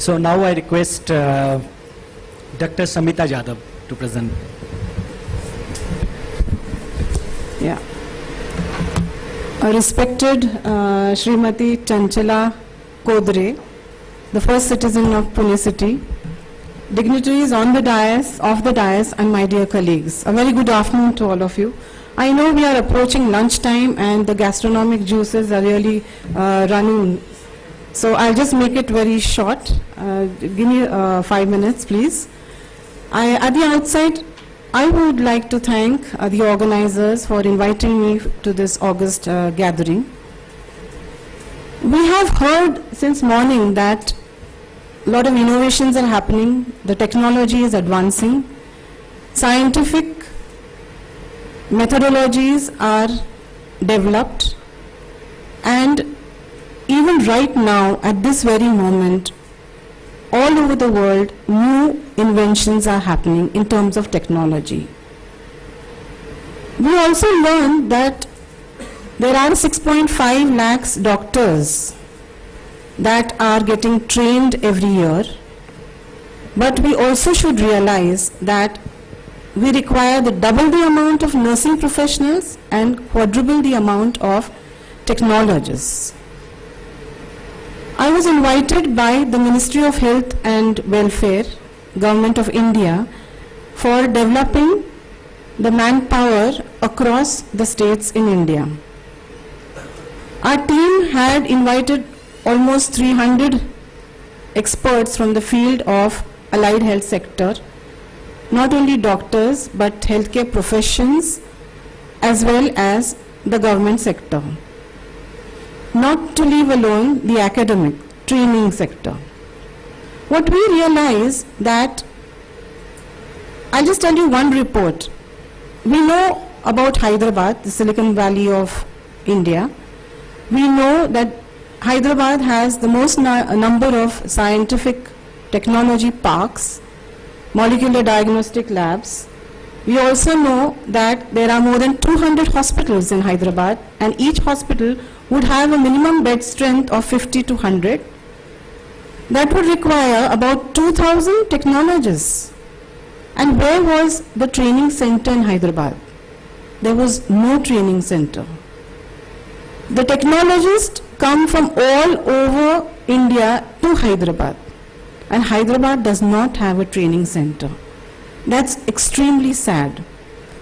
So now I request Dr. Samita Jadhav to present. Yeah. A respected Srimati Chanchala Kodre, the first citizen of Pune city, dignitaries on the dais, off the dais, and my dear colleagues. A very good afternoon to all of you. I know we are approaching lunchtime and the gastronomic juices are really running. So I'll just make it very short. Give me 5 minutes, please. At the outset, I would like to thank the organizers for inviting me to this August gathering. We have heard since morning that a lot of innovations are happening, the technology is advancing, scientific methodologies are developed, and even right now, at this very moment, all over the world, new inventions are happening in terms of technology. We also learned that there are 6.5 lakhs doctors that are getting trained every year, but we also should realize that we require double the amount of nursing professionals and quadruple the amount of technologists. I was invited by the Ministry of Health and Welfare, Government of India, for developing the manpower across the states in India. Our team had invited almost 300 experts from the field of allied health sector, not only doctors but healthcare professions as well as the government sector. Not to leave alone the academic training sector. What we realize that, I'll just tell you one report. We know about Hyderabad, the Silicon Valley of India. We know that Hyderabad has the most number of scientific technology parks, molecular diagnostic labs. We also know that there are more than 200 hospitals in Hyderabad, and each hospital would have a minimum bed strength of 50 to 100. That would require about 2,000 technologists. And where was the training center in Hyderabad? There was no training center. The technologists come from all over India to Hyderabad, and Hyderabad does not have a training center. That's extremely sad.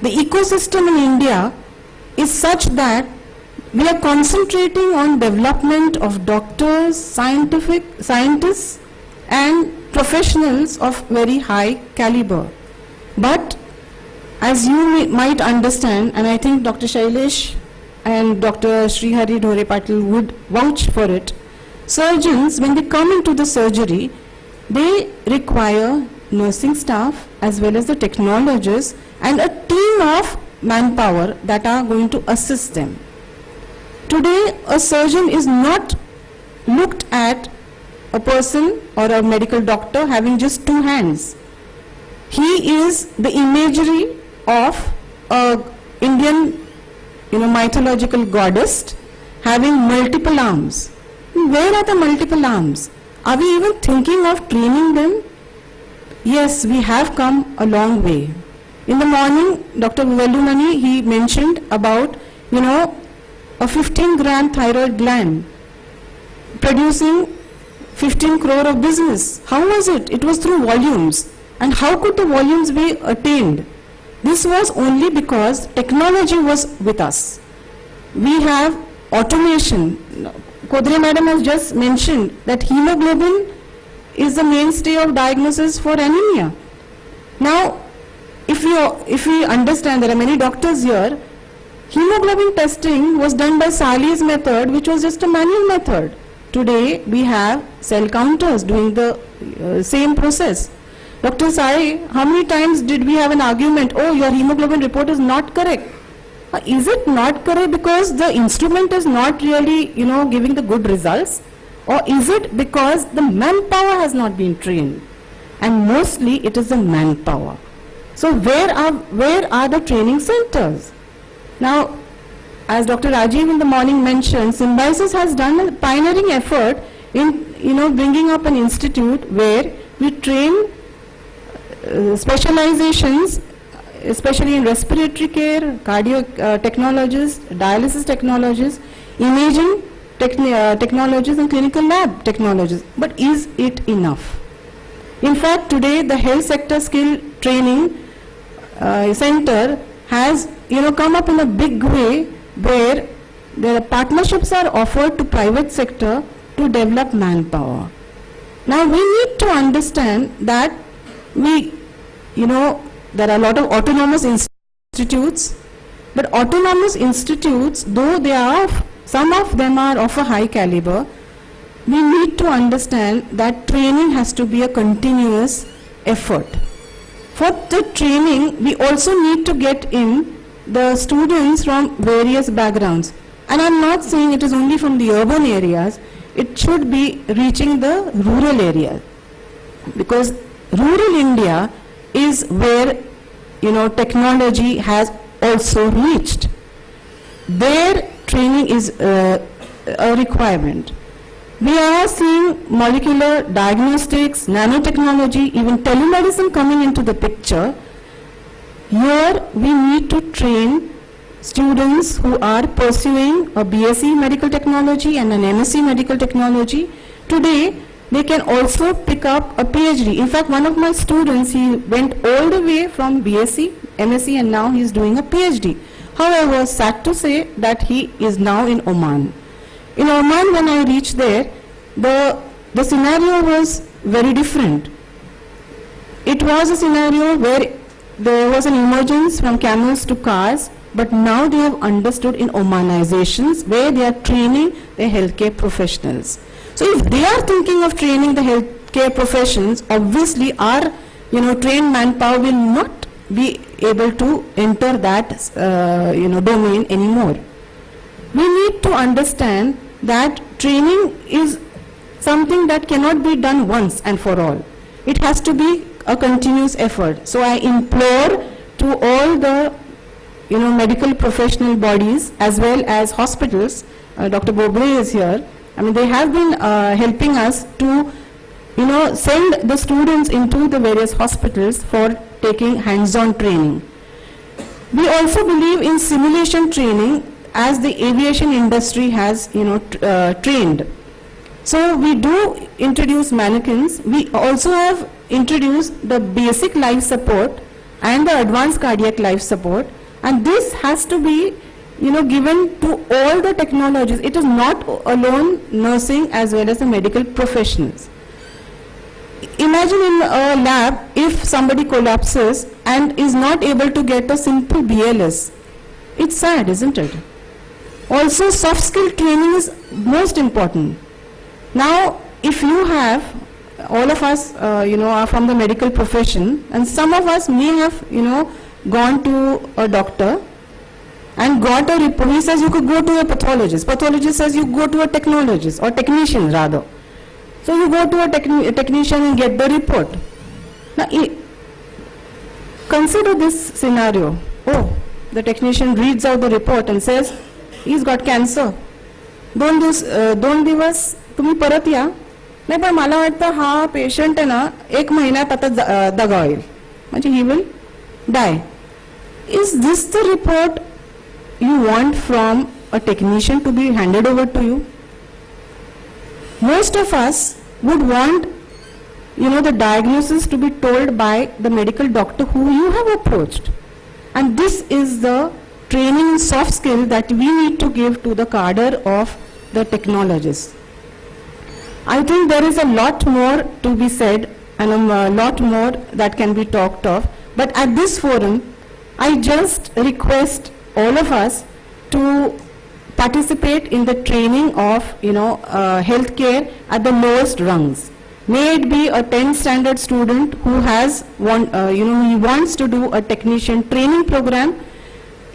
The ecosystem in India is such that we are concentrating on development of doctors, scientists and professionals of very high caliber. But as you might understand, and I think Dr. Shailesh and Dr. Srihari Dhore Patil would vouch for it, surgeons, when they come into the surgery, they require nursing staff as well as the technologists and a team of manpower that are going to assist them. Today, a surgeon is not looked at a person or a medical doctor having just two hands. He is the imagery of an Indian mythological goddess having multiple arms. Where are the multiple arms? Are we even thinking of training them? Yes, we have come a long way. In the morning, Dr. Vellumani, he mentioned about, a 15-gram thyroid gland producing 15 crore of business. How was it? It was through volumes. And how could the volumes be attained? This was only because technology was with us. We have automation. Kodre madam has just mentioned that hemoglobin is the mainstay of diagnosis for anemia. Now, if we understand, there are many doctors here, hemoglobin testing was done by Sally's method, which was just a manual method. Today, we have cell counters doing the same process. Dr. Sai, how many times did we have an argument, oh, your hemoglobin report is not correct? Is it not correct because the instrument is not really, giving the good results? Or is it because the manpower has not been trained? And mostly it is the manpower. So where are the training centers? Now, as Dr. Rajiv in the morning mentioned, Symbiosis has done a pioneering effort in bringing up an institute where we train specializations, especially in respiratory care, cardio technologists, dialysis technologists, imaging technologies and clinical lab technologies. But is it enough? In fact, today the health sector skill training center has come up in a big way where the partnerships are offered to private sector to develop manpower. Now we need to understand that there are a lot of autonomous institutes, but autonomous institutes, though some of them are of a high caliber, we need to understand that training has to be a continuous effort. For the training, we also need to get in the students from various backgrounds. And I'm not saying it is only from the urban areas, it should be reaching the rural area. Because rural India is where, technology has also reached. Their training is a requirement. We are seeing molecular diagnostics, nanotechnology, even telemedicine coming into the picture. Here we need to train students who are pursuing a BSc medical technology and an MSc medical technology. Today they can also pick up a PhD. In fact, one of my students, he went all the way from BSc, MSc, and now he is doing a PhD. However, sad to say that he is now in Oman. In Oman, when I reached there, the scenario was very different. It was a scenario where there was an emergence from camels to cars, but now they have understood in Omanizations where they are training their healthcare professionals. So if they are thinking of training the healthcare professions, obviously our trained manpower will not be able to enter that domain anymore. We need to understand that training is something that cannot be done once and for all. It has to be a continuous effort. So I implore to all the medical professional bodies as well as hospitals, Dr. Bobre is here, they have been helping us to send the students into the various hospitals for taking hands-on training. We also believe in simulation training as the aviation industry has trained. So we do introduce mannequins. We also have introduced the basic life support and the advanced cardiac life support, and this has to be given to all the technologies. It is not alone nursing as well as the medical professionals. Imagine in a lab if somebody collapses and is not able to get a simple BLS. It's sad, isn't it? Also, soft skill training is most important. Now, if you have, all of us, are from the medical profession, and some of us may have, gone to a doctor and got a report. He says you could go to a pathologist. Pathologist says you go to a technologist or technician rather. So you go to a technician and get the report. Now, consider this scenario. Oh, the technician reads out the report and says, he's got cancer. दोन दिवस तुम्ही परत या. नाही पण मला वाटतं हा पेशंट आहे ना 1 महिन्यात आता दगावेल. म्हणजे he will die. Is this the report you want from a technician to be handed over to you? Most of us would want, the diagnosis to be told by the medical doctor who you have approached. And this is the training in soft skill that we need to give to the cadre of the technologists. I think there is a lot more to be said and a lot more that can be talked of. But at this forum, I just request all of us to participate in the training of healthcare at the lowest rungs. May it be a 10th standard student who has he wants to do a technician training program.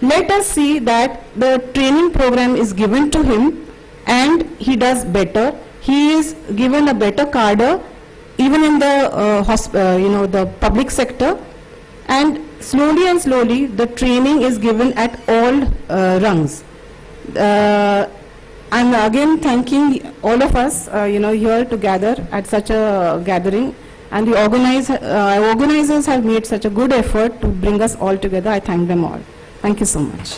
Let us see that the training program is given to him and he does better. He is given a better cadre even in the the public sector, and slowly the training is given at all rungs. I'm again thanking all of us, here to gather at such a gathering, and the organizers have made such a good effort to bring us all together. I thank them all. Thank you so much.